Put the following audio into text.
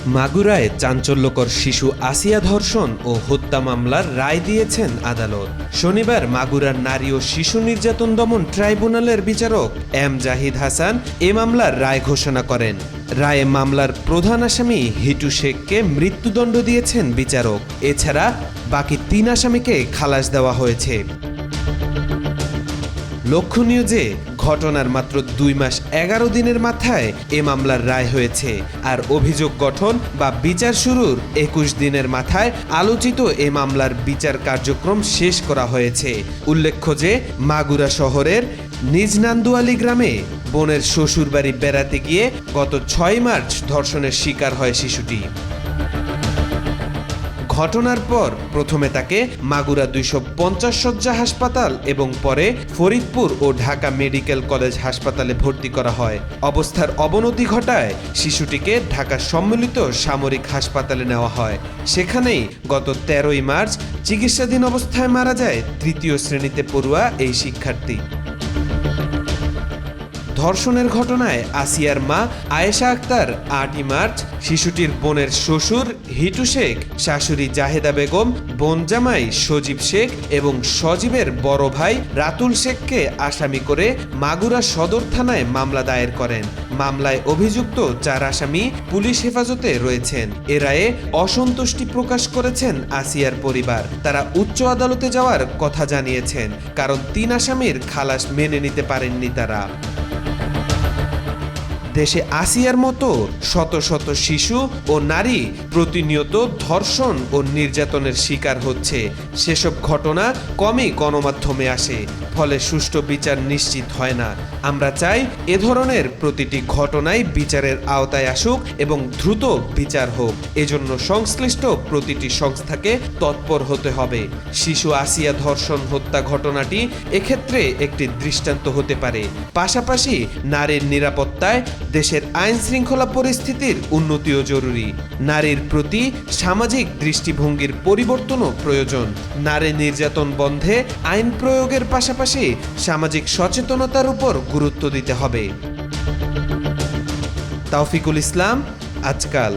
মাগুরায় চাঞ্চল্যকর শিশু আসিয়া ধর্ষণ ও হত্যা মামলার রায় দিয়েছেন আদালত। শনিবার মাগুরার নারী ও শিশু নির্যাতন দমন ট্রাইব্যুনালের বিচারক এম জাহিদ হাসান এ মামলার রায় ঘোষণা করেন। রায়ে মামলার প্রধান আসামি হিটু শেখকে মৃত্যুদণ্ড দিয়েছেন বিচারক। এছাড়া বাকি ৩ আসামিকে খালাস দেওয়া হয়েছে। লক্ষণীয় যে ঘটনার মাত্র ২ মাস ১১ দিনের মাথায় এ মামলার রায় হয়েছে, আর অভিযোগ গঠন বা বিচার শুরুর ২১ দিনের মাথায় আলোচিত এ মামলার বিচার কার্যক্রম শেষ করা হয়েছে। উল্লেখ্য যে মাগুরা শহরের নিজ নান্দুয়ালি গ্রামে বোনের শ্বশুরবাড়ি বেড়াতে গিয়ে গত ৬ মার্চ ধর্ষণের শিকার হয় শিশুটি। ঘটনার পর প্রথমে তাকে মাগুরা ২৫০ শয্যা হাসপাতাল এবং পরে ফরিদপুর ও ঢাকা মেডিকেল কলেজ হাসপাতালে ভর্তি করা হয়। অবস্থার অবনতি ঘটায় শিশুটিকে ঢাকা সম্মিলিত সামরিক হাসপাতালে নেওয়া হয়। সেখানেই গত ১৩ই মার্চ চিকিৎসাধীন অবস্থায় মারা যায় ৩য় শ্রেণীতে পড়ুয়া এই শিক্ষার্থী। ধর্ষণের ঘটনায় আসিয়ার মা আয়েশা আক্তার ৮ই মার্চ শিশুটির বোনের শ্বশুর হিটু শেখ, শাশুড়ি জাহেদা বেগম, বোন জামাই সজীব শেখ এবং সজীবের বড় ভাই রাতুল শেখকে আসামি করে মাগুরা সদর থানায় মামলা দায়ের করেন। মামলায় অভিযুক্ত ৪ আসামি পুলিশ হেফাজতে রয়েছেন। এ রায়ে অসন্তুষ্টি প্রকাশ করেছেন আসিয়ার পরিবার। তারা উচ্চ আদালতে যাওয়ার কথা জানিয়েছেন, কারণ ৩ আসামির খালাস মেনে নিতে পারেননি তারা। দেশে আসিয়ার মতো শত শত শিশু ও নারী প্রতিনিয়ত ধর্ষণ ও নির্যাতনের শিকার হচ্ছে। সেসব ঘটনা কমই গণমাধ্যমে আসে, ফলে সুষ্ঠু বিচার নিশ্চিত হয় না। আমরা চাই এ ধরনের প্রতিটি ঘটনাই বিচারের আওতায় আসুক এবং দ্রুত বিচার হোক। এজন্য সংশ্লিষ্ট প্রতিটি সংস্থাকে তৎপর হতে হবে। শিশু আসিয়া ধর্ষণ হত্যা ঘটনাটি এক্ষেত্রে একটি দৃষ্টান্ত হতে পারে। পাশাপাশি নারীর নিরাপত্তায় দেশের আইন শৃঙ্খলা পরিস্থিতির উন্নতিও জরুরি। নারীর প্রতি সামাজিক দৃষ্টিভঙ্গির পরিবর্তনও প্রয়োজন। নারী নির্যাতন বন্ধে আইন প্রয়োগের পাশাপাশি সামাজিক সচেতনতার উপর গুরুত্ব দিতে হবে। তাওফিকুল ইসলাম, আজকাল।